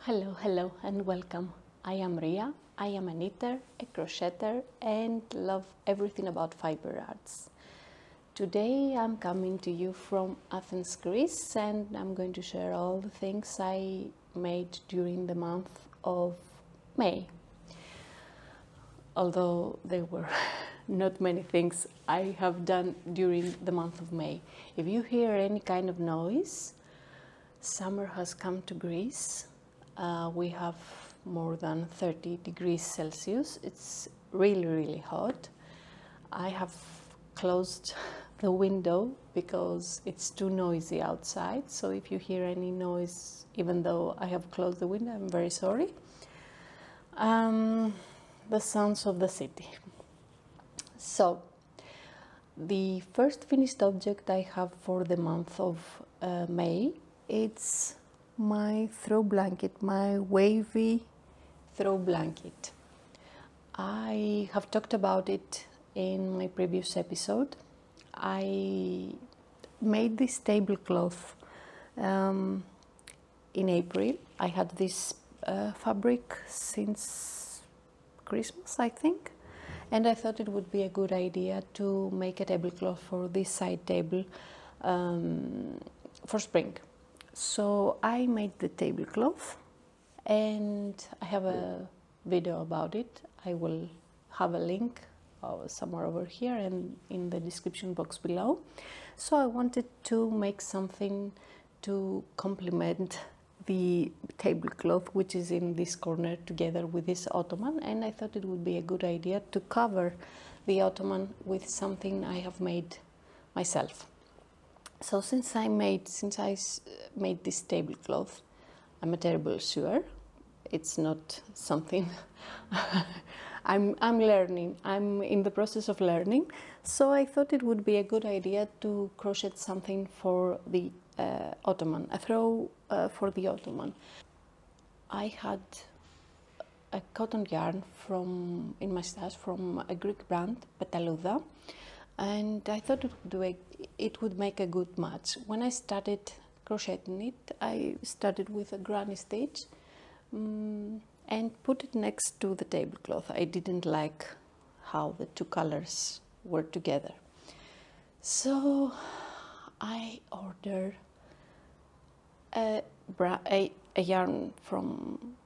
Hello and welcome. I am Ria. I am a knitter, a crocheter and love everything about fiber arts. Today I'm coming to you from Athens, Greece, and I'm going to share all the things I made during the month of May. Although there were not many things I have done during the month of May. If you hear any kind of noise, summer has come to Greece. We have more than 30 degrees Celsius. It's really hot. I have closed the window because it's too noisy outside. So if you hear any noise, even though I have closed the window, I'm very sorry. The sounds of the city. So the first finished object I have for the month of May, it's my throw blanket, my Wavy throw blanket. I have talked about it in my previous episode. I made this tablecloth in April. I had this fabric since Christmas, I think, and I thought it would be a good idea to make a tablecloth for this side table for spring. So I made the tablecloth and I have a video about it. I will have a link somewhere over here and in the description box below. So I wanted to make something to complement the tablecloth, which is in this corner together with this ottoman, and I thought it would be a good idea to cover the ottoman with something I have made myself. So since I made this tablecloth, I'm a terrible sewer. It's not something I'm learning. I'm in the process of learning. So I thought it would be a good idea to crochet something for the ottoman, a throw for the ottoman. I had a cotton yarn in my stash from a Greek brand, Petalouda, and I thought it would make a good match. When I started crocheting it, I started with a granny stitch and put it next to the tablecloth. I didn't like how the two colors were together. So I ordered a yarn from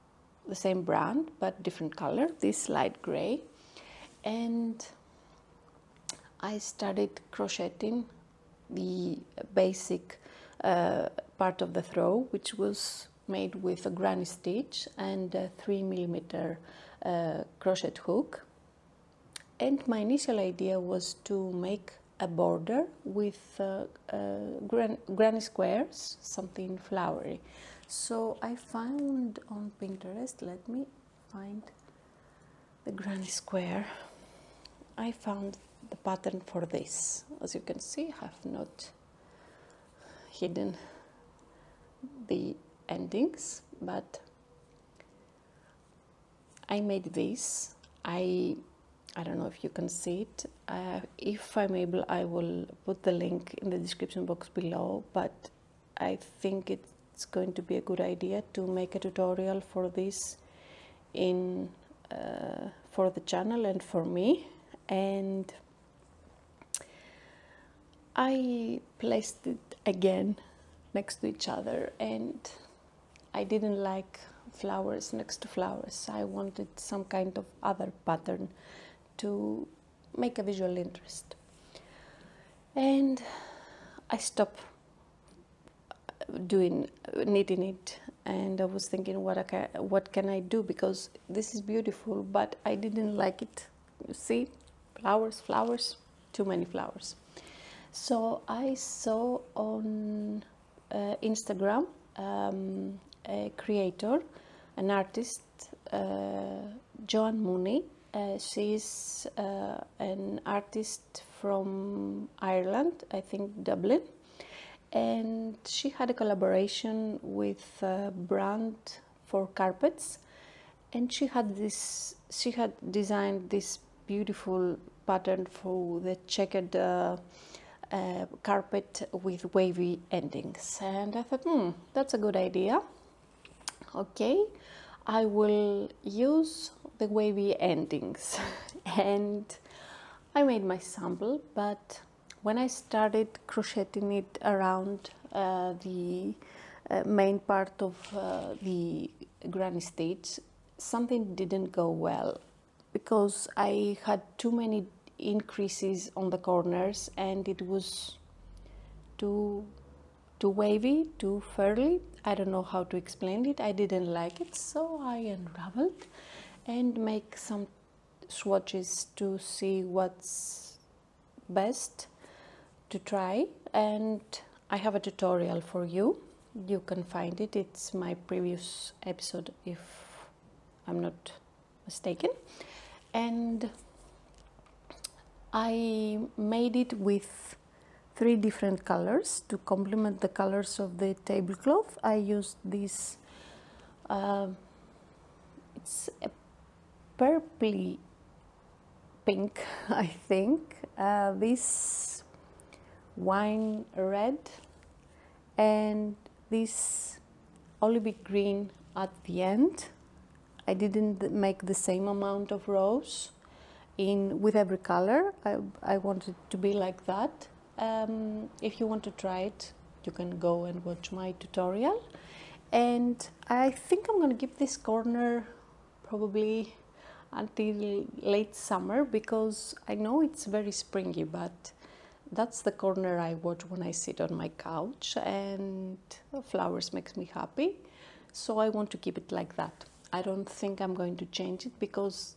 the same brand but different color, this light gray, and I started crocheting the basic part of the throw, which was made with a granny stitch and a 3mm crochet hook. And my initial idea was to make a border with granny squares, something flowery. So I found on Pinterest, let me find the granny square. I found the pattern for this. As you can see, I have not hidden the endings, but I made this. I don't know if you can see it. If I'm able, I will put the link in the description box below, but I think it's going to be a good idea to make a tutorial for this for the channel and for me. And I placed it again next to each other, and I didn't like flowers next to flowers. I wanted some kind of other pattern to make a visual interest. And I stopped knitting it, and I was thinking, what can I do, because this is beautiful, but I didn't like it. You see, flowers, too many flowers. So I saw on Instagram a creator, an artist, Joanne Mooney. She's an artist from Ireland, I think Dublin, and she had a collaboration with a brand for carpets, and she had designed this beautiful pattern for the checkered carpet with wavy endings, and I thought, that's a good idea. Okay, I will use the wavy endings and I made my sample, but when I started crocheting it around the main part of the granny stitch, something didn't go well because I had too many increases on the corners and it was too wavy, too furry. I don't know how to explain it. I didn't like it, so I unraveled and make some swatches to see what's best to try. And I have a tutorial for you. You can find it. It's my previous episode if I'm not mistaken. And I made it with 3 different colors to complement the colors of the tablecloth. I used this, it's a purpley pink, I think, this wine red, and this olive green at the end. I didn't make the same amount of rows with every color. I wanted to be like that. If you want to try it, you can go and watch my tutorial. And I think I'm going to keep this corner probably until late summer because I know it's very springy, but that's the corner I watch when I sit on my couch, and flowers makes me happy, so I want to keep it like that. I don't think I'm going to change it because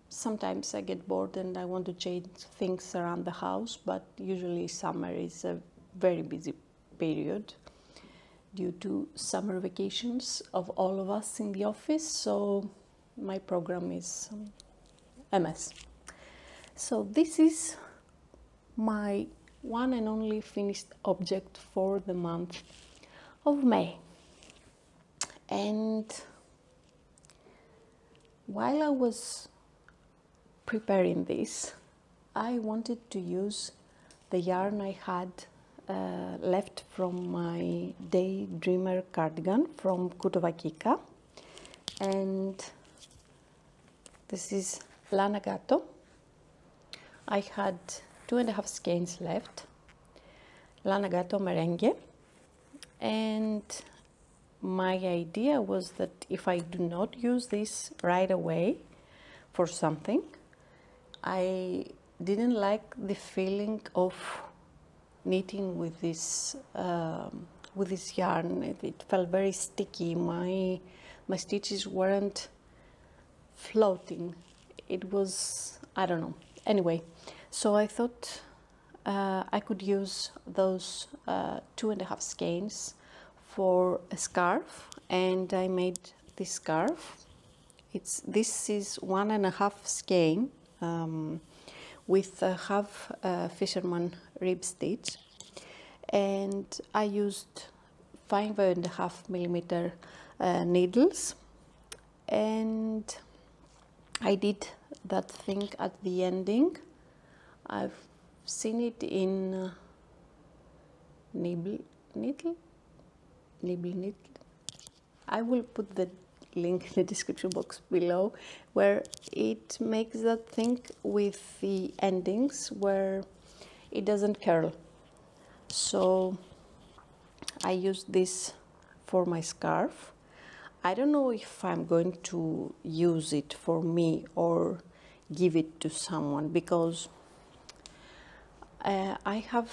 sometimes I get bored and I want to change things around the house, but usually summer is a very busy period due to summer vacations of all of us in the office, so my program is a mess. So this is my one and only finished object for the month of May. And while I was preparing this, I wanted to use the yarn I had left from my Daydreamer cardigan from Kordonaki, and this is Lana Gatto. I had 2.5 skeins left, Lana Gatto Merengue, and my idea was that if I do not use this right away for something, I didn't like the feeling of knitting with this yarn. It felt very sticky. My stitches weren't floating. It was, I don't know. Anyway, so I thought I could use those 2.5 skeins for a scarf, and I made this scarf. This is 1.5 skein with a half fisherman rib stitch, and I used 5.5 millimeter needles, and I did that thing at the ending. I've seen it in nibble knittle. I will put the link in the description box below, where it makes that thing with the endings where it doesn't curl. So I used this for my scarf. I don't know if I'm going to use it for me or give it to someone, because I have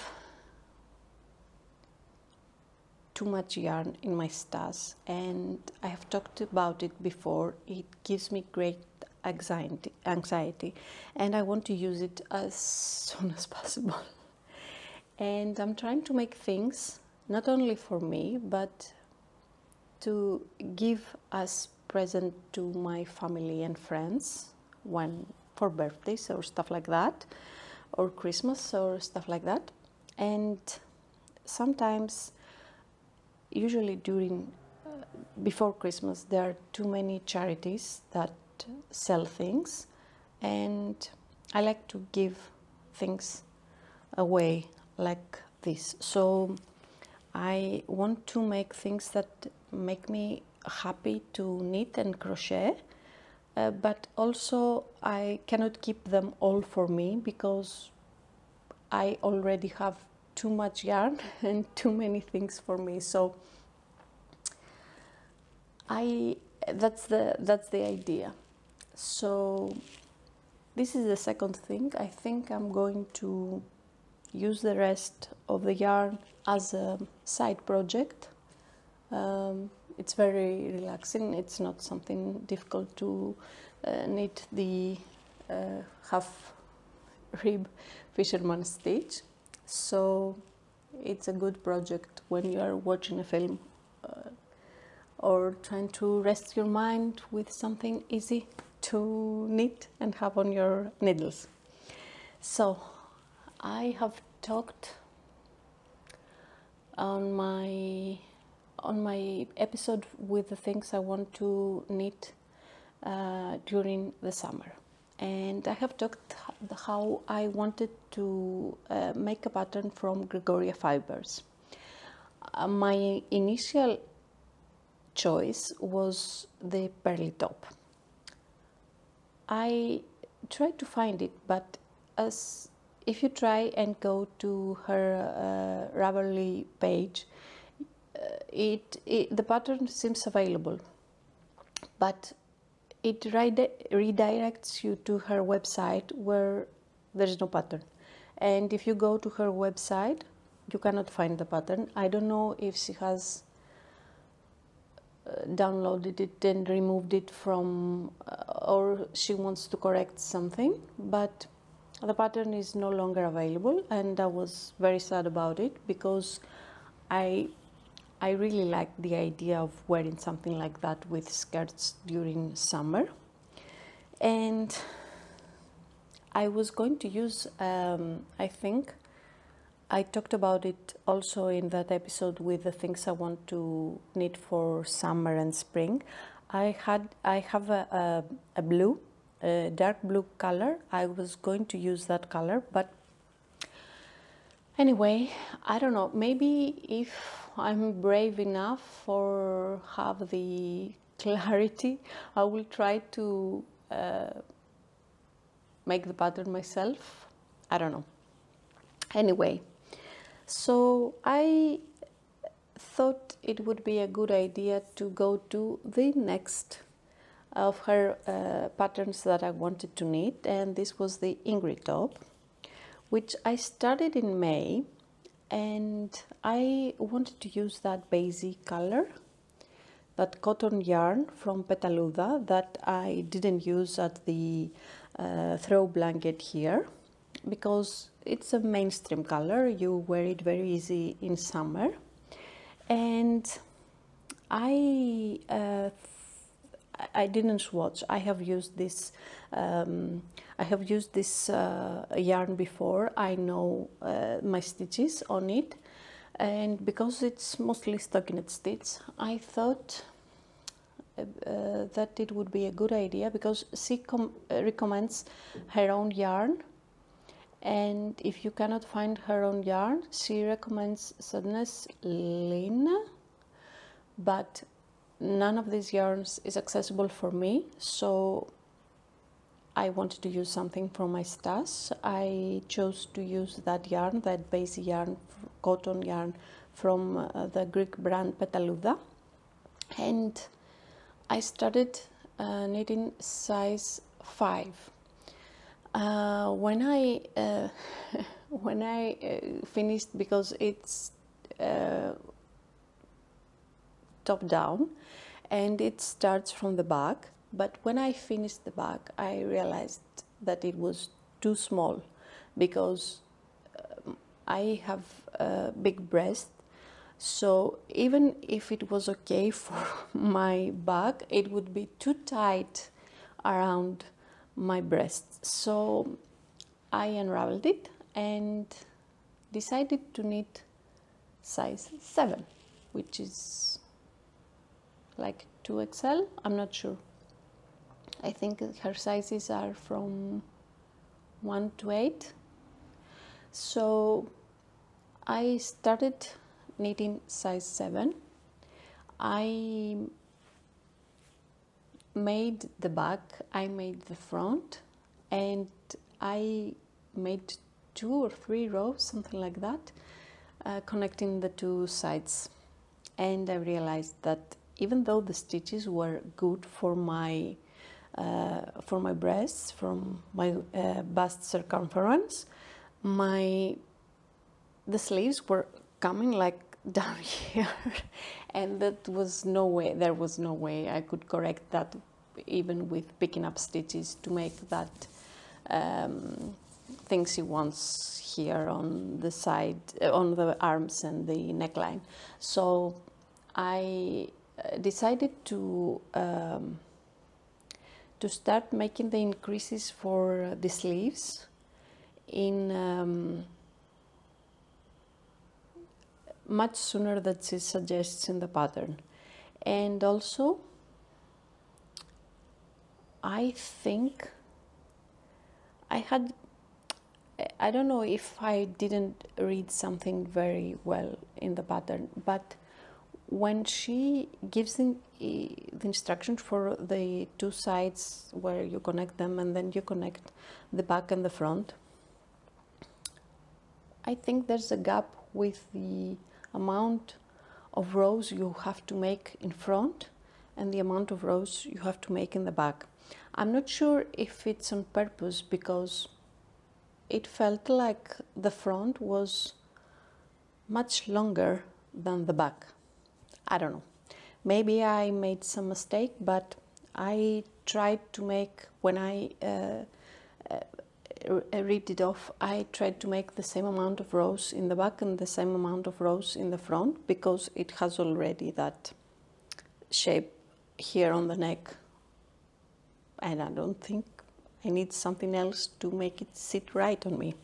too much yarn in my stash, and I have talked about it before. It gives me great anxiety, and I want to use it as soon as possible. And I'm trying to make things not only for me, but to give as present to my family and friends for birthdays or stuff like that, or Christmas or stuff like that. And sometimes, usually before Christmas, there are too many charities that sell things, and I like to give things away like this. So I want to make things that make me happy to knit and crochet, but also I cannot keep them all for me because I already have too much yarn and too many things for me. So that's the idea. So this is the second thing. I think I'm going to use the rest of the yarn as a side project. It's very relaxing. It's not something difficult to knit the half rib fisherman stitch. So it's a good project when you are watching a film or trying to rest your mind with something easy to knit and have on your needles. So I have talked on my episode with the things I want to knit during the summer, and I have talked how I wanted to make a pattern from Gregoria fibers. My initial choice was the pearly top. I tried to find it, but if you try and go to her Ravelry page, the pattern seems available, but it redirects you to her website where there is no pattern. And if you go to her website, you cannot find the pattern. I don't know if she has downloaded it and removed it from, or she wants to correct something, but the pattern is no longer available, and I was very sad about it because I really like the idea of wearing something like that with skirts during summer. And I was going to use, I think I talked about it also in that episode with the things I want to knit for summer and spring. I have a blue, a dark blue color. I was going to use that color, but anyway, I don't know, maybe if I'm brave enough or have the clarity, I will try to make the pattern myself. I don't know. Anyway, so I thought it would be a good idea to go to the next of her patterns that I wanted to knit, and this was the Ingrid top, which I started in May, and I wanted to use that basic color, that cotton yarn from Petalouda that I didn't use at the throw blanket here because it's a mainstream color. You wear it very easy in summer, and I didn't swatch. I have used this yarn before. I know my stitches on it, and because it's mostly stockinette stitch, I thought that it would be a good idea because she recommends her own yarn, and if you cannot find her own yarn, she recommends Sadness Lana, but none of these yarns is accessible for me, so I wanted to use something from my stash. I chose to use that yarn, that basic yarn, cotton yarn from the Greek brand Petalouda, and I started knitting size 5. When I finished, because it's top down and it starts from the back, but when I finished the back I realized that it was too small because I have a big breast, so even if it was okay for my back, it would be too tight around my breast. So I unraveled it and decided to knit size 7, which is like 2XL, I'm not sure. I think her sizes are from 1 to 8. So I started knitting size 7. I made the back, I made the front, and I made 2 or 3 rows, something like that, connecting the 2 sides. And I realized that even though the stitches were good for my breasts, from my bust circumference, the sleeves were coming like down here, and there was no way I could correct that, even with picking up stitches, to make that things he wants here on the side, on the arms and the neckline. So I decided to start making the increases for the sleeves in much sooner than it suggests in the pattern. And also, I think I don't know if I didn't read something very well in the pattern, but when she gives the instructions for the 2 sides where you connect them and then you connect the back and the front, I think there's a gap with the amount of rows you have to make in front and the amount of rows you have to make in the back. I'm not sure if it's on purpose, because it felt like the front was much longer than the back. I don't know. Maybe I made some mistake, but I tried to make, when I ripped it off, I tried to make the same amount of rows in the back and the same amount of rows in the front, because it has already that shape here on the neck, and I don't think I need something else to make it sit right on me.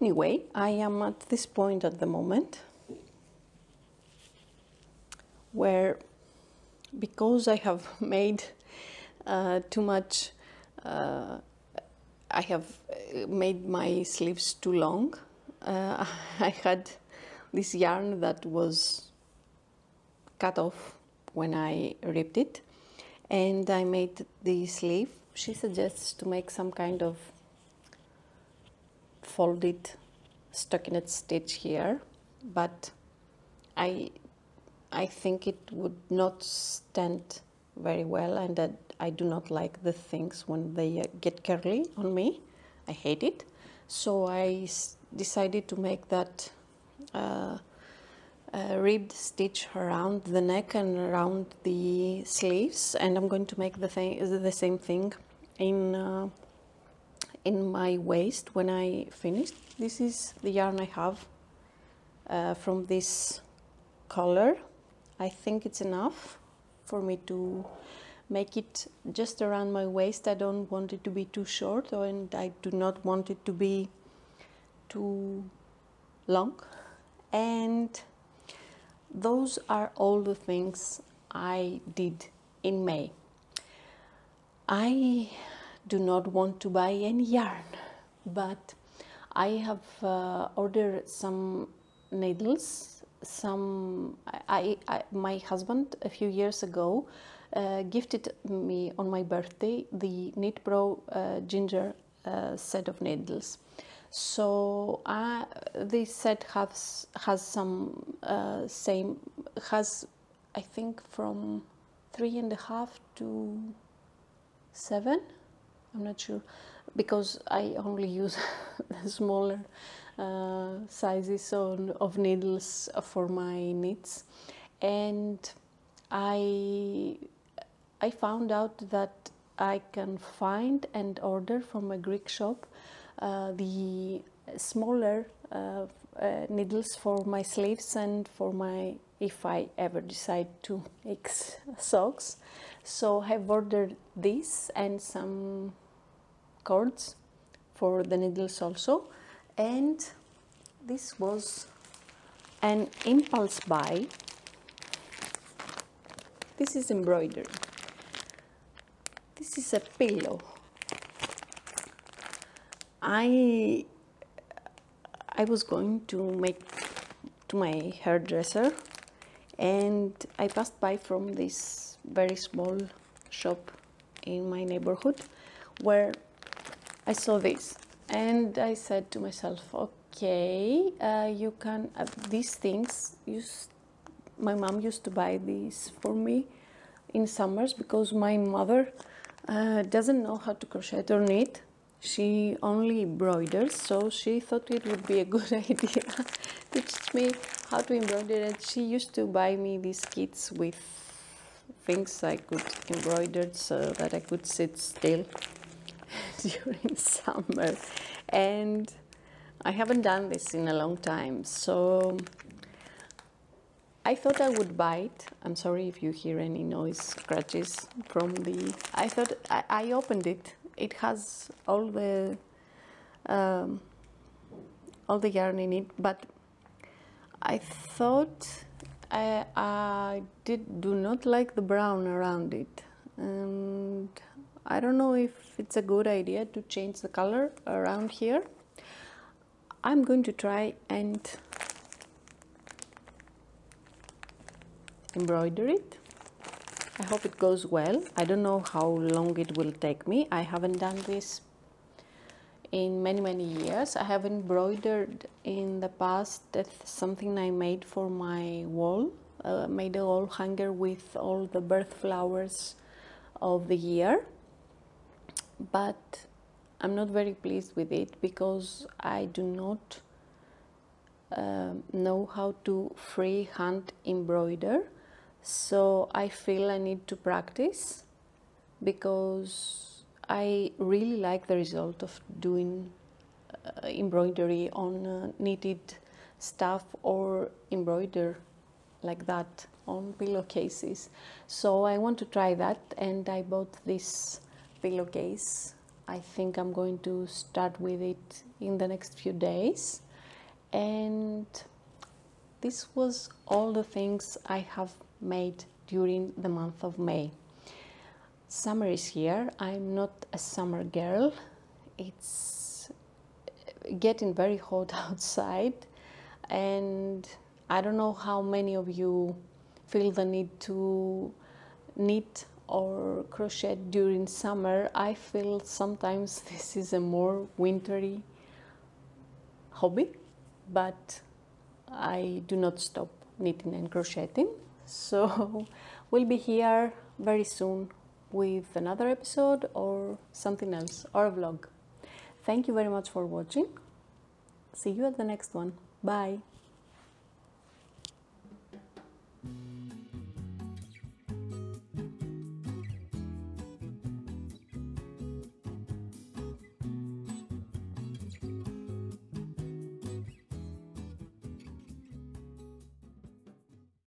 Anyway, I am at this point at the moment where, because I have made too much, I have made my sleeves too long. I had this yarn that was cut off when I ripped it, and I made the sleeve. She suggests to make some kind of folded stockinette stitch here, but I think it would not stand very well, and that I do not like the things when they get curly on me. I hate it. So I decided to make that ribbed stitch around the neck and around the sleeves, and I'm going to make the same thing in my waist when I finish. This is the yarn I have from this color. I think it's enough for me to make it just around my waist. I don't want it to be too short, and I do not want it to be too long. And those are all the things I did in May. I do not want to buy any yarn, but I have ordered some needles. My husband a few years ago gifted me on my birthday the Knit Pro Ginger set of needles. So this set has some has I think from 3.5 to 7. I'm not sure, because I only use the smaller sizes of needles for my knits, and I found out that I can find and order from a Greek shop the smaller needles for my sleeves and for my, if I ever decide to make socks. So I've ordered this and some cords for the needles also, and this was an impulse buy. This is embroidered. This is a pillow. I was going to make to my hairdresser, and I passed by from this very small shop in my neighborhood where I saw this, and I said to myself, okay, you can, these things, my mom used to buy these for me in summers because my mother doesn't know how to crochet or knit. She only embroiders, so she thought it would be a good idea to teach me how to embroider. And she used to buy me these kits with things I could embroider so that I could sit still during summer. And I haven't done this in a long time, so I thought I would buy it. I'm sorry if you hear any noise, scratches from the... I opened it. It has all the yarn in it, but I thought I do not like the brown around it, and I don't know if it's a good idea to change the color around here. I'm going to try and embroider it. I hope it goes well. I don't know how long it will take me. I haven't done this in many years. I have embroidered in the past. That's something I made for my wall. Made a wall hanger with all the birth flowers of the year, but I'm not very pleased with it because I do not know how to freehand embroider. So I feel I need to practice, because I really like the result of doing embroidery on knitted stuff, or embroider like that on pillowcases. So I want to try that, and I bought this pillowcase. I think I'm going to start with it in the next few days. And this was all the things I have made during the month of May. Summer is here. I'm not a summer girl. It's getting very hot outside, and I don't know how many of you feel the need to knit or crochet during summer. I feel sometimes this is a more wintry hobby, but I do not stop knitting and crocheting. So we'll be here very soon with another episode or something else, or a vlog. Thank you very much for watching. See you at the next one. Bye.